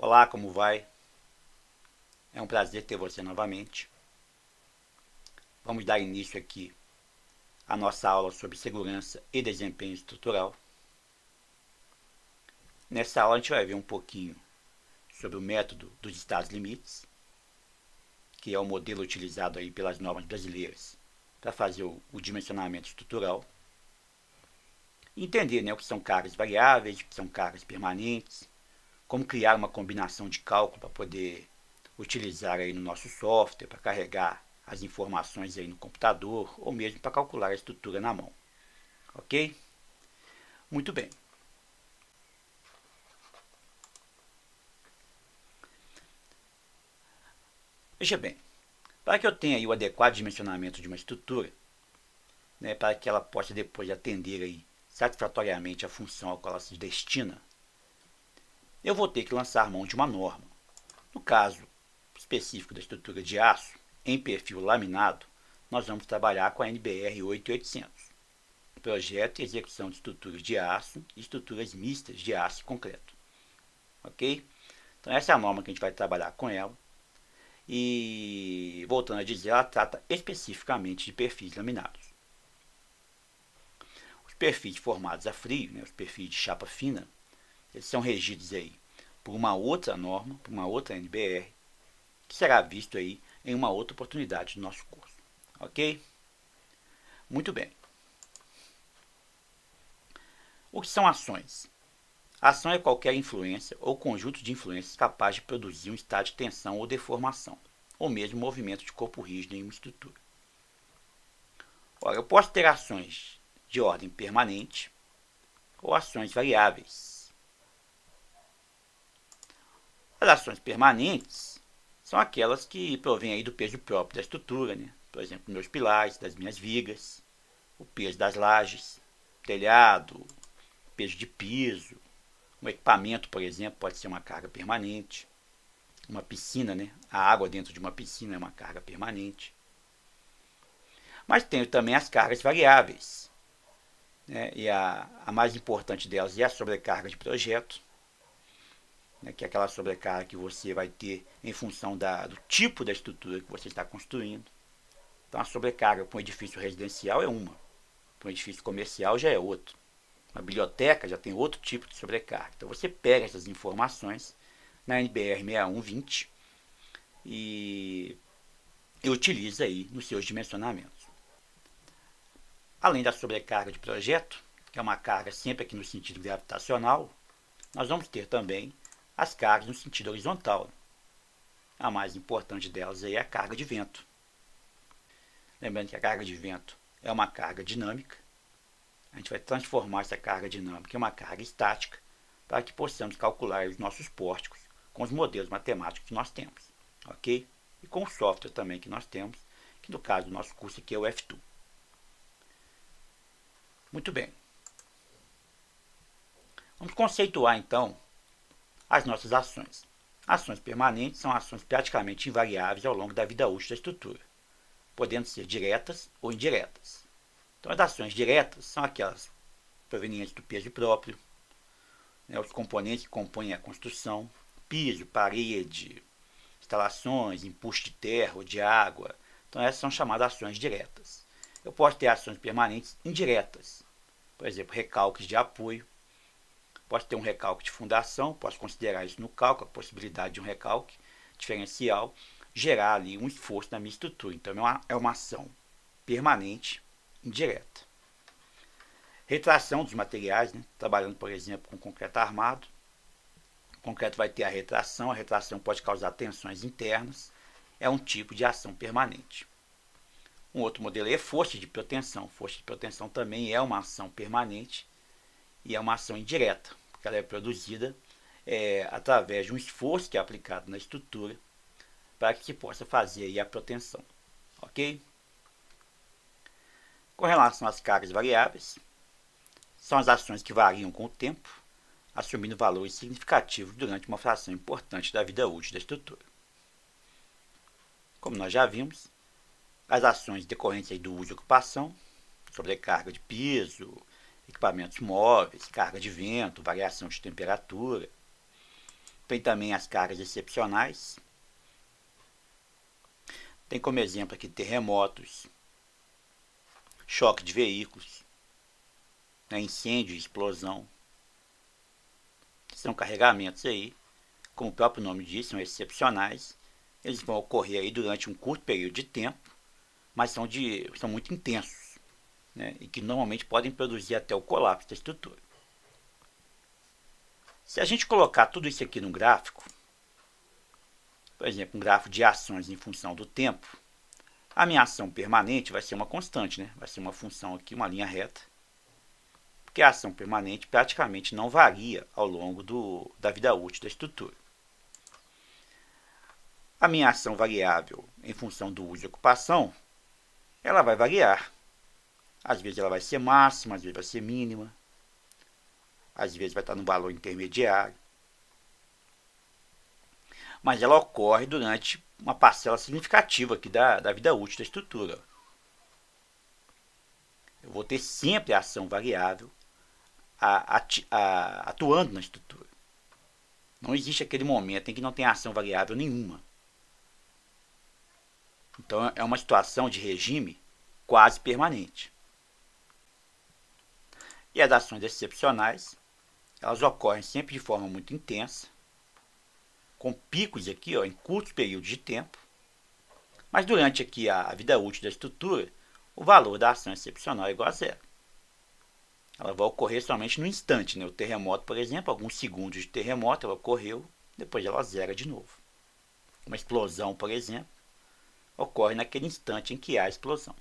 Olá, como vai? É um prazer ter você novamente. Vamos dar início aqui à nossa aula sobre segurança e desempenho estrutural. Nessa aula a gente vai ver um pouquinho sobre o método dos estados limites, que é o modelo utilizado aí pelas normas brasileiras para fazer o dimensionamento estrutural. Entender, o que são cargas variáveis, o que são cargas permanentes, como criar uma combinação de cálculo para poder utilizar aí no nosso software para carregar as informações aí no computador ou mesmo para calcular a estrutura na mão. Ok? Muito bem. Veja bem, para que eu tenha aí o adequado dimensionamento de uma estrutura, para que ela possa depois atender aí satisfatoriamente a função a qual ela se destina, eu vou ter que lançar mão de uma norma. No caso específico da estrutura de aço, em perfil laminado, nós vamos trabalhar com a NBR 8800, projeto e execução de estruturas de aço e estruturas mistas de aço e concreto. Ok? Então essa é a norma que a gente vai trabalhar com ela. E, voltando a dizer, ela trata especificamente de perfis laminados. Os perfis formados a frio, os perfis de chapa fina, eles são regidos aí por uma outra norma, por uma outra NBR, que será visto aí em uma outra oportunidade do nosso curso. Ok? Muito bem. O que são ações? A ação é qualquer influência ou conjunto de influências capaz de produzir um estado de tensão ou deformação, ou mesmo movimento de corpo rígido em uma estrutura. Ora, eu posso ter ações de ordem permanente ou ações variáveis. As ações permanentes são aquelas que provêm aí do peso próprio da estrutura, por exemplo, meus pilares, das minhas vigas, o peso das lajes, telhado, peso de piso. Um equipamento, por exemplo, pode ser uma carga permanente. Uma piscina, a água dentro de uma piscina é uma carga permanente. Mas tenho também as cargas variáveis. E a mais importante delas é a sobrecarga de projeto, que é aquela sobrecarga que você vai ter em função do tipo da estrutura que você está construindo. Então a sobrecarga para um edifício residencial é uma, para um edifício comercial já é outro. Uma biblioteca já tem outro tipo de sobrecarga. Então você pega essas informações na NBR 6120 e utiliza aí nos seus dimensionamentos. Além da sobrecarga de projeto, que é uma carga sempre aqui no sentido gravitacional, nós vamos ter também as cargas no sentido horizontal. A mais importante delas aí é a carga de vento. Lembrando que a carga de vento é uma carga dinâmica. A gente vai transformar essa carga dinâmica em uma carga estática para que possamos calcular os nossos pórticos com os modelos matemáticos que nós temos, ok? E com o software também que nós temos, que no caso do nosso curso aqui é o F2. Muito bem. Vamos conceituar então as nossas ações. Ações permanentes são ações praticamente invariáveis ao longo da vida útil da estrutura, podendo ser diretas ou indiretas. Então, as ações diretas são aquelas provenientes do peso próprio, os componentes que compõem a construção, piso, parede, instalações, empuxo de terra ou de água. Então, essas são chamadas ações diretas. Eu posso ter ações permanentes indiretas, por exemplo, recalques de apoio. Posso ter um recalque de fundação, posso considerar isso no cálculo, a possibilidade de um recalque diferencial, gerar ali um esforço na minha estrutura. Então, é uma ação permanente indireta. Retração dos materiais, trabalhando, por exemplo, com concreto armado. O concreto vai ter a retração pode causar tensões internas, é um tipo de ação permanente. Um outro modelo é força de proteção. Força de proteção também é uma ação permanente e é uma ação indireta, porque ela é produzida através de um esforço que é aplicado na estrutura para que se possa fazer aí a proteção. Ok? Com relação às cargas variáveis, são as ações que variam com o tempo, assumindo valores significativos durante uma fração importante da vida útil da estrutura. Como nós já vimos, as ações decorrentes aí do uso e ocupação, sobrecarga de piso, equipamentos móveis, carga de vento, variação de temperatura. Tem também as cargas excepcionais. Tem como exemplo aqui terremotos, choque de veículos, né, incêndio e explosão. São carregamentos aí, como o próprio nome diz, são excepcionais. Eles vão ocorrer aí durante um curto período de tempo, mas são muito intensos, né, e que normalmente podem produzir até o colapso da estrutura. Se a gente colocar tudo isso aqui no gráfico, por exemplo, um gráfico de ações em função do tempo, a minha ação permanente vai ser uma constante, né? Vai ser uma função aqui, uma linha reta, porque a ação permanente praticamente não varia ao longo da vida útil da estrutura. A minha ação variável em função do uso e ocupação, ela vai variar. Às vezes ela vai ser máxima, às vezes vai ser mínima, às vezes vai estar no valor intermediário. Mas ela ocorre durante uma parcela significativa aqui da vida útil da estrutura. Eu vou ter sempre a ação variável atuando na estrutura. Não existe aquele momento em que não tem ação variável nenhuma. Então é uma situação de regime quase permanente. E as ações excepcionais, elas ocorrem sempre de forma muito intensa, com picos aqui em curtos períodos de tempo, mas durante aqui a vida útil da estrutura, o valor da ação excepcional é igual a zero. Ela vai ocorrer somente no instante, né? O terremoto, por exemplo, alguns segundos de terremoto, ela ocorreu, depois ela zera de novo. Uma explosão, por exemplo, ocorre naquele instante em que há a explosão.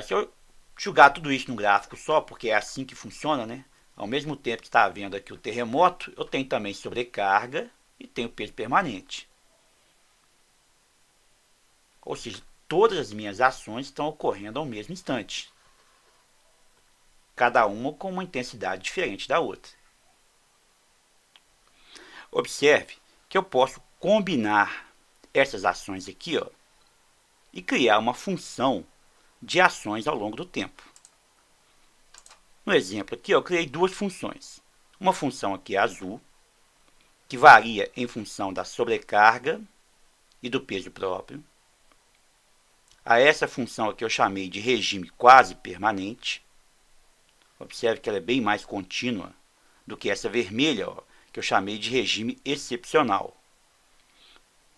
Se eu jogar tudo isso no gráfico só, porque é assim que funciona, né? Ao mesmo tempo que está havendo aqui o terremoto, eu tenho também sobrecarga e tenho peso permanente. Ou seja, todas as minhas ações estão ocorrendo ao mesmo instante. Cada uma com uma intensidade diferente da outra. Observe que eu posso combinar essas ações aqui, e criar uma função de ações ao longo do tempo. No exemplo aqui, eu criei duas funções. Uma função aqui azul, que varia em função da sobrecarga e do peso próprio. A essa função aqui eu chamei de regime quase permanente. Observe que ela é bem mais contínua do que essa vermelha, que eu chamei de regime excepcional,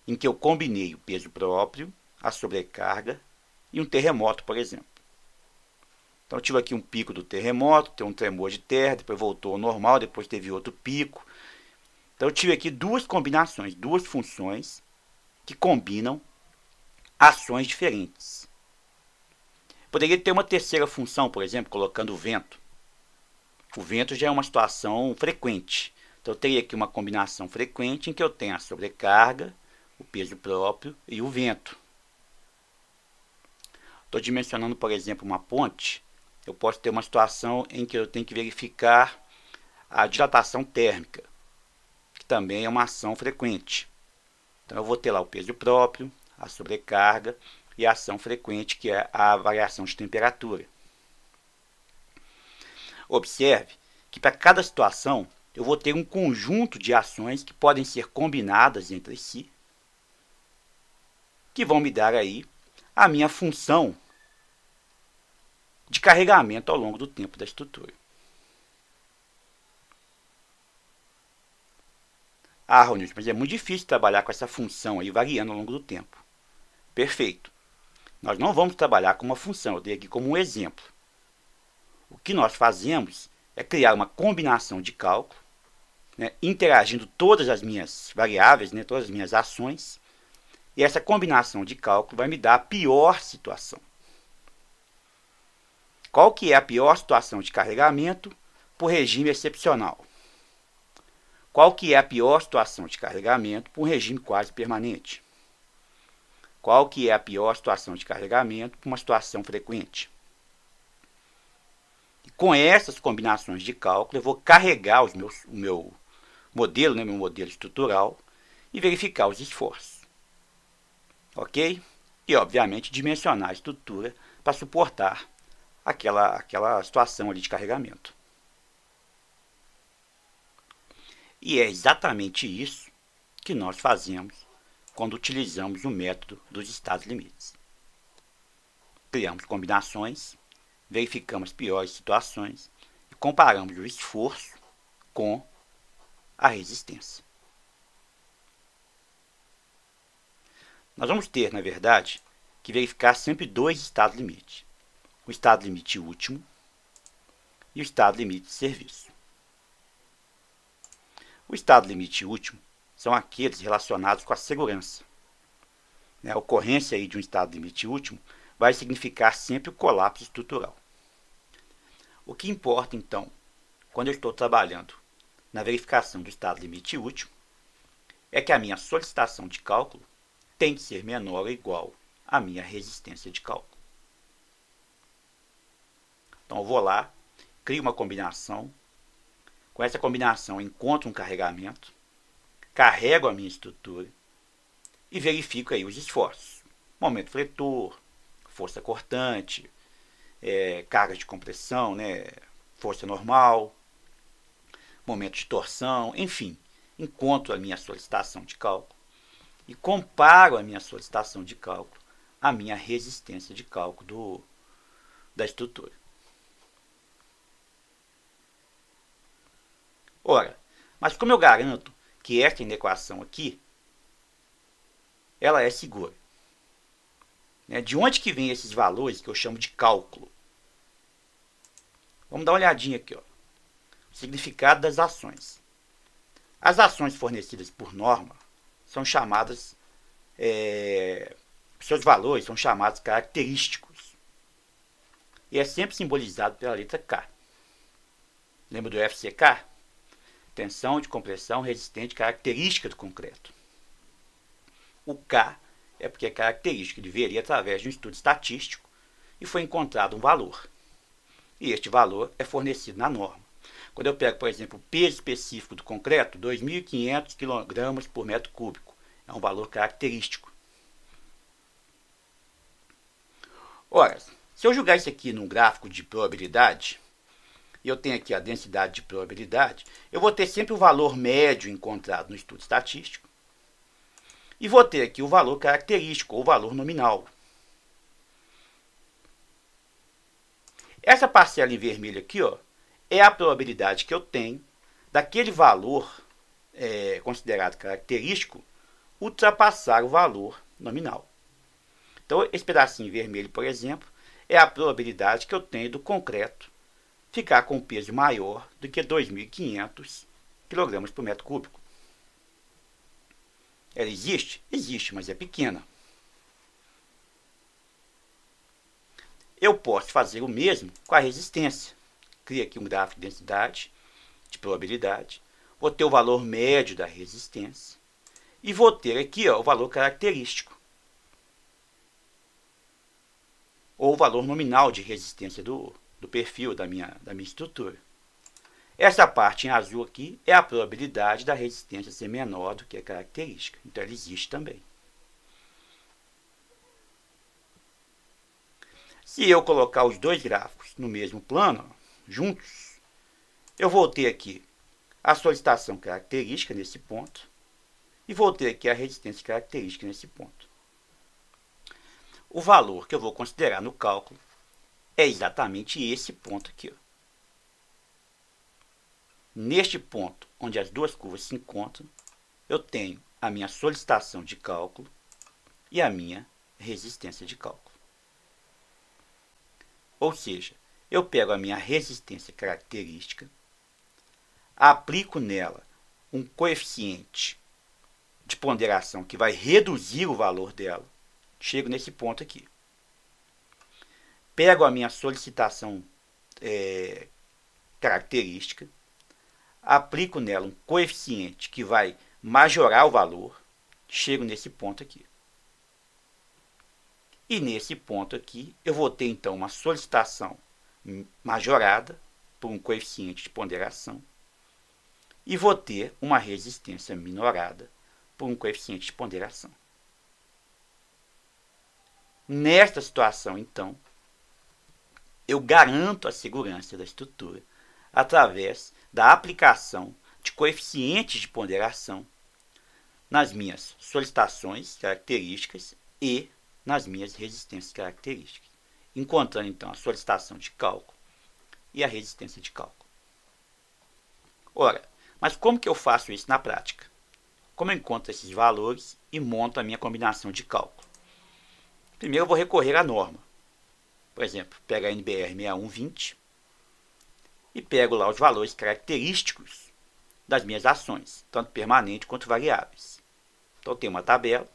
em que eu combinei o peso próprio, a sobrecarga e um terremoto, por exemplo. Então, eu tive aqui um pico do terremoto, tem um tremor de terra, depois voltou ao normal, depois teve outro pico. Então, eu tive aqui duas combinações, duas funções que combinam ações diferentes. Poderia ter uma terceira função, por exemplo, colocando o vento. O vento já é uma situação frequente. Então, eu teria aqui uma combinação frequente em que eu tenho a sobrecarga, o peso próprio e o vento. Estou dimensionando, por exemplo, uma ponte. Eu posso ter uma situação em que eu tenho que verificar a dilatação térmica, que também é uma ação frequente. Então, eu vou ter lá o peso próprio, a sobrecarga e a ação frequente, que é a variação de temperatura. Observe que para cada situação eu vou ter um conjunto de ações que podem ser combinadas entre si, que vão me dar aí a minha função de carregamento ao longo do tempo da estrutura. Ronilson, mas é muito difícil trabalhar com essa função aí variando ao longo do tempo. Perfeito. Nós não vamos trabalhar com uma função, eu dei aqui como um exemplo. O que nós fazemos é criar uma combinação de cálculo, né, interagindo todas as minhas variáveis, né, todas as minhas ações, e essa combinação de cálculo vai me dar a pior situação. Qual que é a pior situação de carregamento por regime excepcional? Qual que é a pior situação de carregamento por regime quase permanente? Qual que é a pior situação de carregamento por uma situação frequente? E com essas combinações de cálculo, eu vou carregar o meu modelo, né, meu modelo estrutural, e verificar os esforços. Ok? E, obviamente, dimensionar a estrutura para suportar aquela situação ali de carregamento. E é exatamente isso que nós fazemos quando utilizamos o método dos estados limites. Criamos combinações, verificamos piores situações e comparamos o esforço com a resistência. Nós vamos ter, na verdade, que verificar sempre dois estados limites. O estado limite último e o estado limite de serviço. O estado limite último são aqueles relacionados com a segurança. A ocorrência aí de um estado limite último vai significar sempre o colapso estrutural. O que importa, então, quando eu estou trabalhando na verificação do estado limite último, é que a minha solicitação de cálculo tem que ser menor ou igual à minha resistência de cálculo. Então eu vou lá, crio uma combinação. Com essa combinação, encontro um carregamento, carrego a minha estrutura e verifico aí os esforços. Momento fletor, força cortante, carga de compressão, força normal, momento de torção, enfim. Encontro a minha solicitação de cálculo e comparo a minha solicitação de cálculo à minha resistência de cálculo da estrutura. Ora, mas como eu garanto que esta inequação aqui, ela é segura? De onde que vem esses valores que eu chamo de cálculo? Vamos dar uma olhadinha aqui. O significado das ações. As ações fornecidas por norma são chamadas, seus valores são chamados característicos. E é sempre simbolizado pela letra K. Lembra do FCK? Tensão de compressão resistente característica do concreto. O K é porque é característico, ele veria através de um estudo estatístico e foi encontrado um valor. E este valor é fornecido na norma. Quando eu pego, por exemplo, o peso específico do concreto, 2.500 kg por metro cúbico, é um valor característico. Ora, se eu jogar isso aqui num gráfico de probabilidade, e eu tenho aqui a densidade de probabilidade, eu vou ter sempre o valor médio encontrado no estudo estatístico e vou ter aqui o valor característico, ou valor nominal. Essa parcela em vermelho aqui, é a probabilidade que eu tenho daquele valor considerado característico ultrapassar o valor nominal. Então, esse pedacinho vermelho, por exemplo, é a probabilidade que eu tenho do concreto ficar com um peso maior do que 2.500 kg por metro cúbico. Ela existe? Existe, mas é pequena. Eu posso fazer o mesmo com a resistência. Crio aqui um gráfico de densidade, de probabilidade. Vou ter o valor médio da resistência. E vou ter aqui o valor característico. Ou o valor nominal de resistência do perfil da minha estrutura. Essa parte em azul aqui é a probabilidade da resistência ser menor do que a característica. Então, ela existe também. Se eu colocar os dois gráficos no mesmo plano, juntos, eu vou ter aqui a solicitação característica nesse ponto e vou ter aqui a resistência característica nesse ponto. O valor que eu vou considerar no cálculo é exatamente esse ponto aqui. Neste ponto, onde as duas curvas se encontram, eu tenho a minha solicitação de cálculo e a minha resistência de cálculo. Ou seja, eu pego a minha resistência característica, aplico nela um coeficiente de ponderação que vai reduzir o valor dela, chego nesse ponto aqui. Pego a minha solicitação característica, aplico nela um coeficiente que vai majorar o valor, chego nesse ponto aqui. E nesse ponto aqui, eu vou ter então uma solicitação majorada por um coeficiente de ponderação e vou ter uma resistência minorada por um coeficiente de ponderação. Nesta situação, então, eu garanto a segurança da estrutura através da aplicação de coeficientes de ponderação nas minhas solicitações características e nas minhas resistências características, encontrando então a solicitação de cálculo e a resistência de cálculo. Ora, mas como que eu faço isso na prática? Como eu encontro esses valores e monto a minha combinação de cálculo? Primeiro eu vou recorrer à norma. Por exemplo, pego a NBR 6120 e pego lá os valores característicos das minhas ações, tanto permanentes quanto variáveis. Então, eu tenho uma tabela.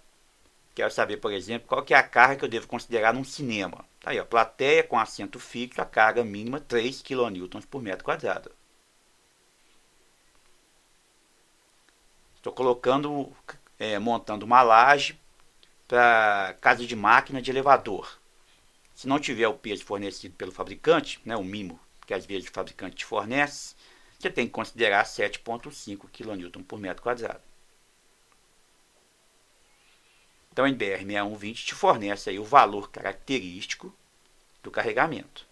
Quero saber, por exemplo, qual que é a carga que eu devo considerar num cinema. Tá aí, ó, plateia com assento fixo, a carga mínima 3 kN por metro quadrado. Estou colocando, montando uma laje para casa de máquina de elevador. Se não tiver o peso fornecido pelo fabricante, né, o mimo que às vezes o fabricante te fornece, você tem que considerar 7,5 kN por metro quadrado. Então, a NBR 6120 te fornece aí o valor característico do carregamento.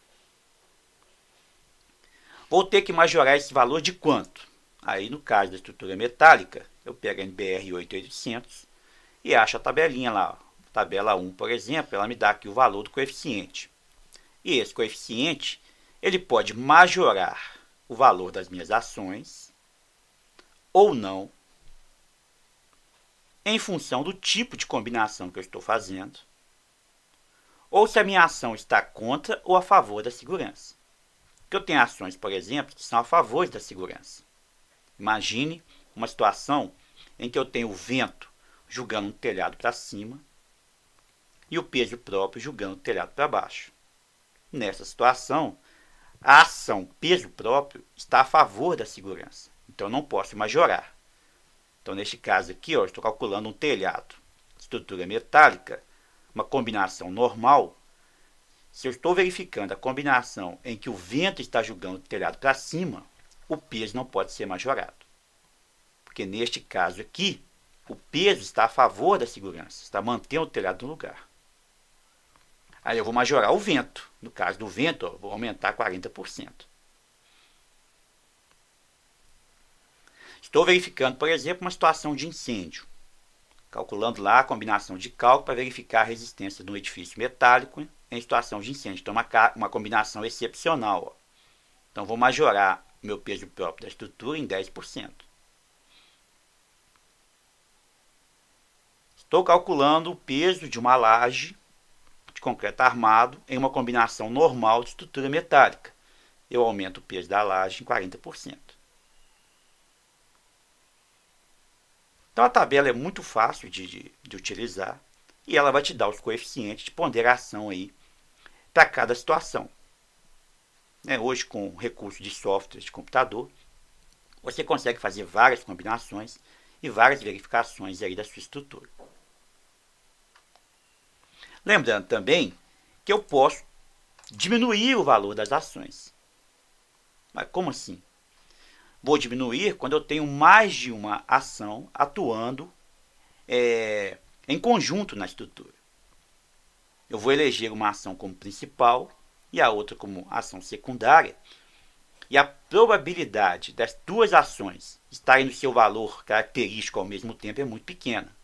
Vou ter que majorar esse valor de quanto? Aí, no caso da estrutura metálica, eu pego a NBR 8800 e acho a tabelinha lá. Tabela 1, por exemplo, ela me dá aqui o valor do coeficiente. E esse coeficiente, ele pode majorar o valor das minhas ações ou não, em função do tipo de combinação que eu estou fazendo, ou se a minha ação está contra ou a favor da segurança. Porque eu tenho ações, por exemplo, que são a favor da segurança. Imagine uma situação em que eu tenho o vento jogando um telhado para cima e o peso próprio jogando o telhado para baixo. Nessa situação, a ação peso próprio está a favor da segurança. Então, eu não posso majorar. Então, neste caso aqui, eu estou calculando um telhado, estrutura metálica, uma combinação normal. Se eu estou verificando a combinação em que o vento está jogando o telhado para cima, o peso não pode ser majorado. Porque neste caso aqui, o peso está a favor da segurança, está mantendo o telhado no lugar. Aí eu vou majorar o vento. No caso do vento, eu vou aumentar 40%. Estou verificando, por exemplo, uma situação de incêndio. Calculando lá a combinação de cálculo para verificar a resistência de um edifício metálico em situação de incêndio. Então, uma combinação excepcional. Ó. Então, vou majorar o meu peso próprio da estrutura em 10%. Estou calculando o peso de uma laje de concreto armado em uma combinação normal de estrutura metálica. Eu aumento o peso da laje em 40%. Então, a tabela é muito fácil de utilizar e ela vai te dar os coeficientes de ponderação aí para cada situação. Hoje, com recurso de softwares de computador, você consegue fazer várias combinações e várias verificações aí da sua estrutura. Lembrando também que eu posso diminuir o valor das ações. Mas como assim? Vou diminuir quando eu tenho mais de uma ação atuando em conjunto na estrutura. Eu vou eleger uma ação como principal e a outra como ação secundária. E a probabilidade das duas ações estarem no seu valor característico ao mesmo tempo é muito pequena.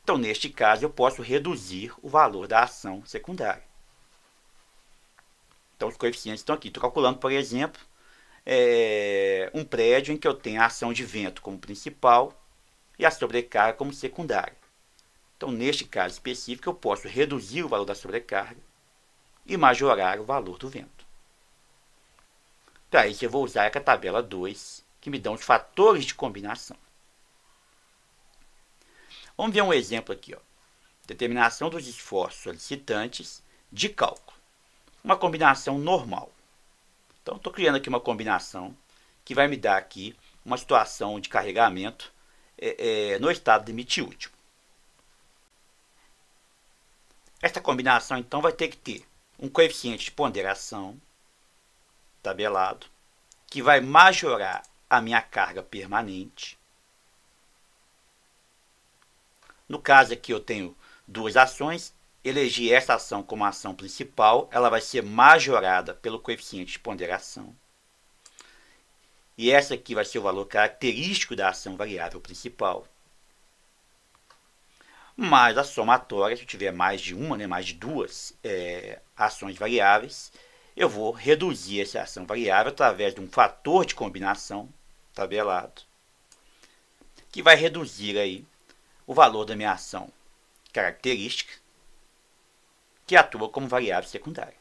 Então, neste caso, eu posso reduzir o valor da ação secundária. Então, os coeficientes estão aqui. Estou calculando, por exemplo, um prédio em que eu tenho a ação de vento como principal e a sobrecarga como secundária. Então, neste caso específico, eu posso reduzir o valor da sobrecarga e majorar o valor do vento. Para isso, eu vou usar a tabela 2, que me dá os fatores de combinação. Vamos ver um exemplo aqui. Ó. Determinação dos esforços solicitantes de cálculo. Uma combinação normal. Então, estou criando aqui uma combinação que vai me dar aqui uma situação de carregamento no estado de limite último. Esta combinação, então, vai ter que ter um coeficiente de ponderação tabelado, que vai majorar a minha carga permanente. No caso aqui eu tenho duas ações, elegi essa ação como ação principal, ela vai ser majorada pelo coeficiente de ponderação. E essa aqui vai ser o valor característico da ação variável principal. Mais a somatória, se eu tiver mais de uma, mais de duas ações variáveis, eu vou reduzir essa ação variável através de um fator de combinação tabelado, que vai reduzir aí o valor da minha ação característica, que atua como variável secundária.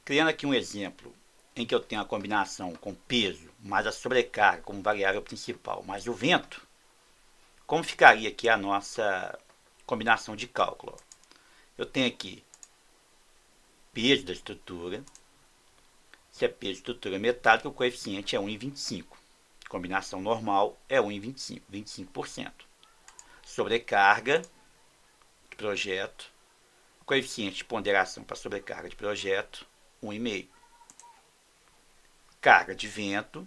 Criando aqui um exemplo em que eu tenho a combinação com peso mais a sobrecarga como variável principal mais o vento, como ficaria aqui a nossa combinação de cálculo? Eu tenho aqui peso da estrutura. Se é peso de estrutura metálica, o coeficiente é 1,25. Combinação normal é 1,25, 25%. Sobrecarga de projeto, coeficiente de ponderação para sobrecarga de projeto, 1,5. Carga de vento,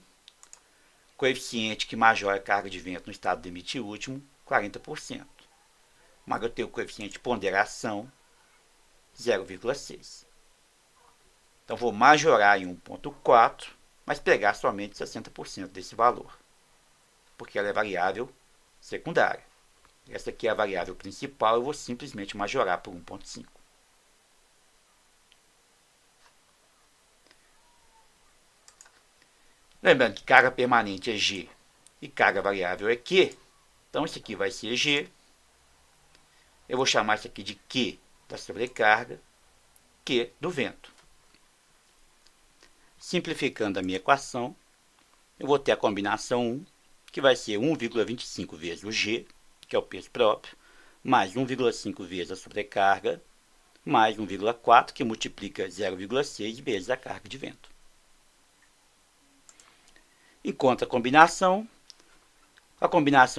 coeficiente que majora a carga de vento no estado de limite último, 40%. Mas eu tenho o coeficiente de ponderação, 0,6. Então, vou majorar em 1,4, mas pegar somente 60% desse valor, porque ela é variável secundária. Essa aqui é a variável principal, eu vou simplesmente majorar por 1,5. Lembrando que carga permanente é G e carga variável é Q, então isso aqui vai ser G. Eu vou chamar isso aqui de Q da sobrecarga, Q do vento. Simplificando a minha equação, eu vou ter a combinação 1, que vai ser 1,25 vezes o G, que é o peso próprio, mais 1,5 vezes a sobrecarga, mais 1,4, que multiplica 0,6 vezes a carga de vento. Encontro a combinação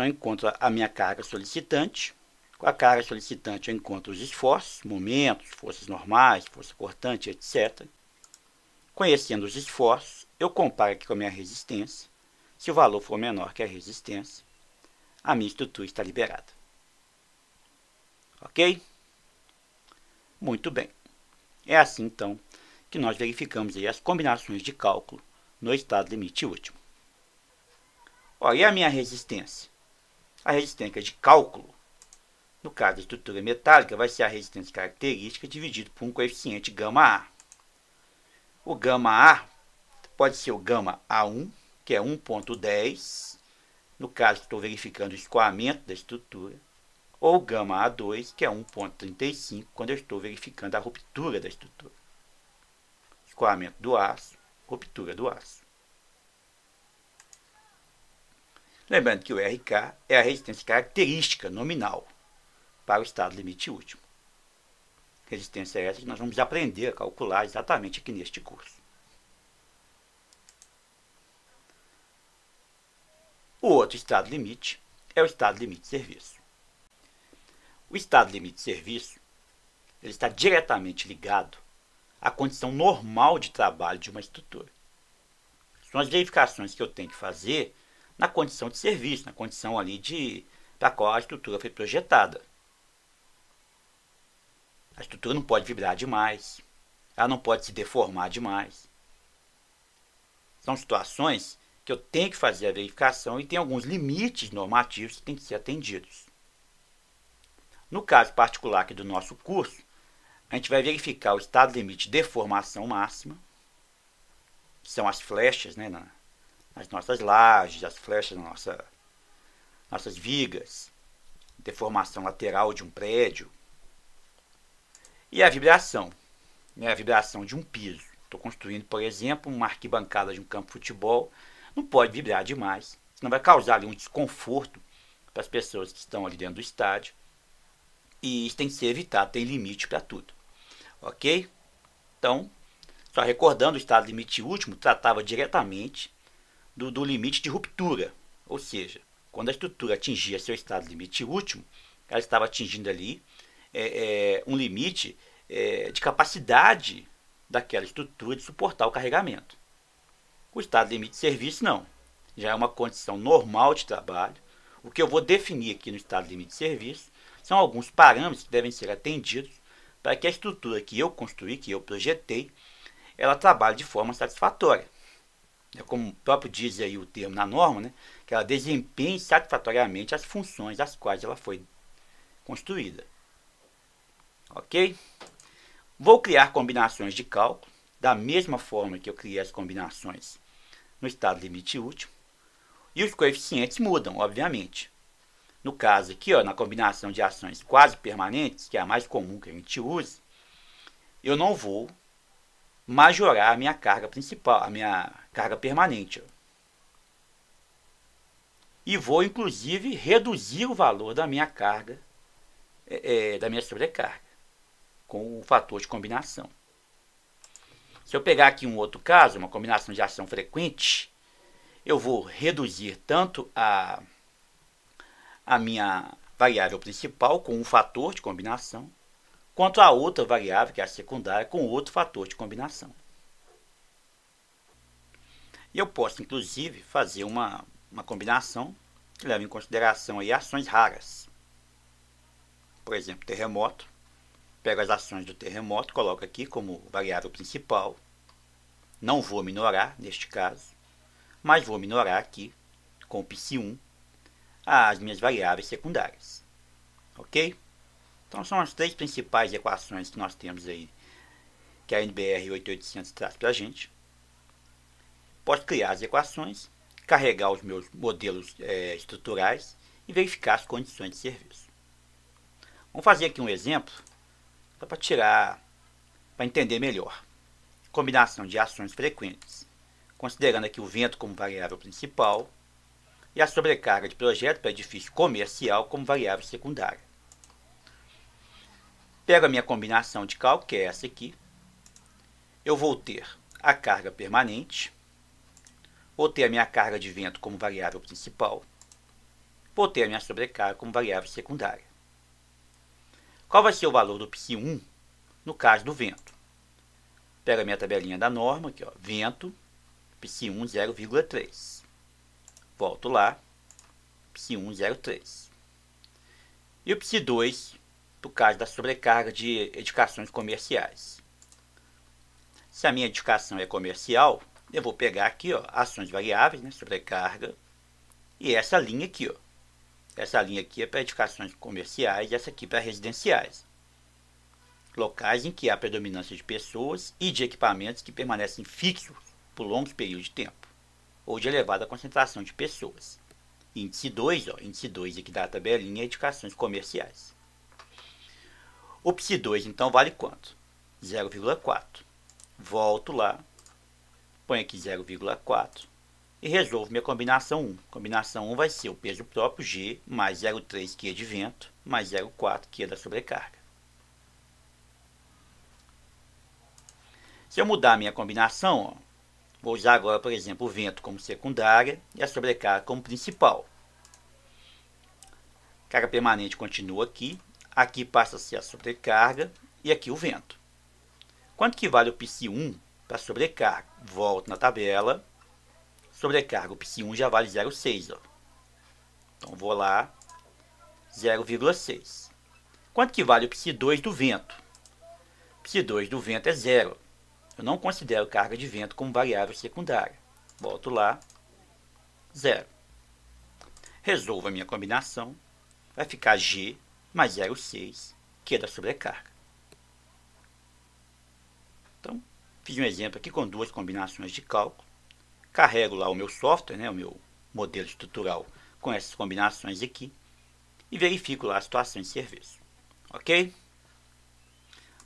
encontra a minha carga solicitante. Com a carga solicitante eu encontro os esforços, momentos, forças normais, força cortante, etc. Conhecendo os esforços, eu comparo aqui com a minha resistência. Se o valor for menor que a resistência, a minha estrutura está liberada. Ok? Muito bem. É assim, então, que nós verificamos aí as combinações de cálculo no estado limite último. Ó, e a minha resistência? A resistência de cálculo, no caso da estrutura metálica, vai ser a resistência característica dividido por um coeficiente γA. O γA pode ser o γ A1, que é 1,10, no caso estou verificando o escoamento da estrutura, ou o γ A2, que é 1,35, quando eu estou verificando a ruptura da estrutura. Escoamento do aço, ruptura do aço. Lembrando que o RK é a resistência característica nominal para o estado limite último. Resistência essa que nós vamos aprender a calcular exatamente aqui neste curso. O outro estado limite é o estado limite de serviço. O estado limite de serviço ele está diretamente ligado à condição normal de trabalho de uma estrutura. São as verificações que eu tenho que fazer na condição de serviço, na condição ali para a qual a estrutura foi projetada. A estrutura não pode vibrar demais, ela não pode se deformar demais. São situações que eu tenho que fazer a verificação e tem alguns limites normativos que têm que ser atendidos. No caso particular aqui do nosso curso, a gente vai verificar o estado limite de deformação máxima, que são as flechas, nas nossas lajes, as flechas nas nossas vigas, deformação lateral de um prédio. E a vibração, a vibração de um piso. Estou construindo, por exemplo, uma arquibancada de um campo de futebol, não pode vibrar demais, senão vai causar ali um desconforto para as pessoas que estão ali dentro do estádio. E isso tem que ser evitado, tem limite para tudo. Ok? Então, só recordando, o estado limite último tratava diretamente do limite de ruptura, ou seja, quando a estrutura atingia seu estado limite último, ela estava atingindo ali um limite de capacidade daquela estrutura de suportar o carregamento. O estado limite de serviço não, já é uma condição normal de trabalho. O que eu vou definir aqui no estado limite de serviço são alguns parâmetros que devem ser atendidos para que a estrutura que eu construí, que eu projetei, ela trabalha de forma satisfatória. Como o próprio diz aí o termo na norma, né, que ela desempenhe satisfatoriamente as funções às quais ela foi construída. Ok? Vou criar combinações de cálculo, da mesma forma que eu criei as combinações no estado limite último, e os coeficientes mudam, obviamente. No caso aqui, ó, na combinação de ações quase permanentes, que é a mais comum que a gente usa, eu não vou majorar a minha carga principal, a minha carga permanente. Ó. E vou, inclusive, reduzir o valor da minha carga, da minha sobrecarga, com o fator de combinação. Se eu pegar aqui um outro caso, uma combinação de ação frequente, eu vou reduzir tanto a minha variável principal com um fator de combinação, quanto a outra variável, que é a secundária, com outro fator de combinação. E eu posso, inclusive, fazer uma combinação que leva em consideração aí ações raras. Por exemplo, terremoto. Pego as ações do terremoto, coloco aqui como variável principal. Não vou minorar, neste caso, mas vou minorar aqui, com o psi1, as minhas variáveis secundárias. Ok? Então, são as três principais equações que nós temos aí, que a NBR 8800 traz para a gente. Posso criar as equações, carregar os meus modelos estruturais e verificar as condições de serviço. Vamos fazer aqui um exemplo para entender melhor. Combinação de ações frequentes, considerando aqui o vento como variável principal e a sobrecarga de projeto para edifício comercial como variável secundária. Pego a minha combinação de cálculo, que é essa aqui. Eu vou ter a carga permanente, vou ter a minha carga de vento como variável principal, vou ter a minha sobrecarga como variável secundária. Qual vai ser o valor do psi1 no caso do vento? Pego a minha tabelinha da norma, aqui, ó, vento, psi1 0,3. Volto lá, psi1 0,3. E o psi2, no caso da sobrecarga de edificações comerciais. Se a minha edificação é comercial, eu vou pegar aqui, ó, ações variáveis, né, sobrecarga, e essa linha aqui, ó. Essa linha aqui é para edificações comerciais e essa aqui para residenciais. Locais em que há predominância de pessoas e de equipamentos que permanecem fixos por longos períodos de tempo, ou de elevada concentração de pessoas. Índice 2, ó, índice 2 aqui da tabelinha é edificações comerciais. O psi2, então, vale quanto? 0,4. Volto lá, ponho aqui 0,4 e resolvo minha combinação 1. Combinação 1 vai ser o peso próprio G mais 0,3 que é de vento, mais 0,4 que é da sobrecarga. Se eu mudar a minha combinação, ó, vou usar agora, por exemplo, o vento como secundária e a sobrecarga como principal. Carga permanente continua aqui, aqui passa a ser a sobrecarga e aqui o vento. Quanto que vale o psi1 para sobrecarga? Volto na tabela, sobrecarga, o psi1 já vale 0,6. Então, vou lá, 0,6. Quanto que vale o psi2 do vento? O psi2 do vento é 0. Eu não considero carga de vento como variável secundária. Volto lá, 0. Resolvo a minha combinação. Vai ficar G mais 0,6, que é da sobrecarga. Então, fiz um exemplo aqui com duas combinações de cálculo. Carrego lá o meu software, né, o meu modelo estrutural com essas combinações aqui e verifico lá a situação de serviço. Ok?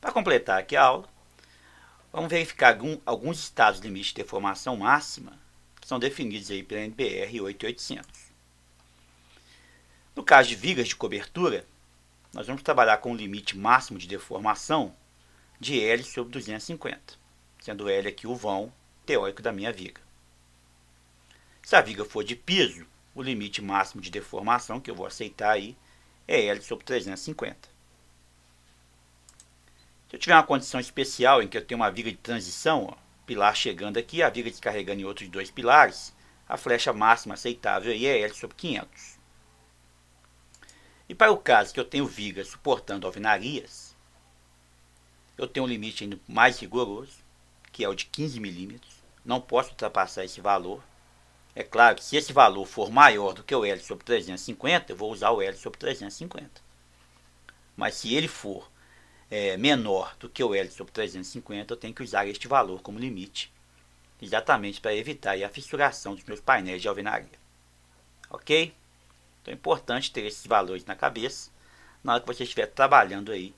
Para completar aqui a aula, vamos verificar alguns estados limite de deformação máxima que são definidos aí pela NBR 8800. No caso de vigas de cobertura, nós vamos trabalhar com um limite máximo de deformação de L sobre 250, sendo L aqui o vão teórico da minha viga. Se a viga for de piso, o limite máximo de deformação que eu vou aceitar aí é L sobre 350. Se eu tiver uma condição especial em que eu tenho uma viga de transição, ó, pilar chegando aqui, a viga descarregando em outros dois pilares, a flecha máxima aceitável aí é L sobre 500. E para o caso que eu tenho vigas suportando alvenarias, eu tenho um limite ainda mais rigoroso, que é o de 15 milímetros. Não posso ultrapassar esse valor. É claro que se esse valor for maior do que o L sobre 350, eu vou usar o L sobre 350. Mas se ele for menor do que o L sobre 350, eu tenho que usar este valor como limite, exatamente para evitar a fissuração dos meus painéis de alvenaria. Ok? Então é importante ter esses valores na cabeça na hora que você estiver trabalhando aí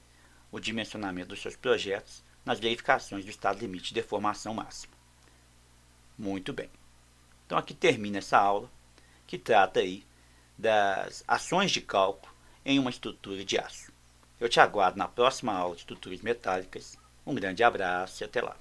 o dimensionamento dos seus projetos nas verificações do estado limite de deformação máxima. Muito bem. Então aqui termina essa aula que trata aí das ações de cálculo em uma estrutura de aço. Eu te aguardo na próxima aula de estruturas metálicas. Um grande abraço e até lá.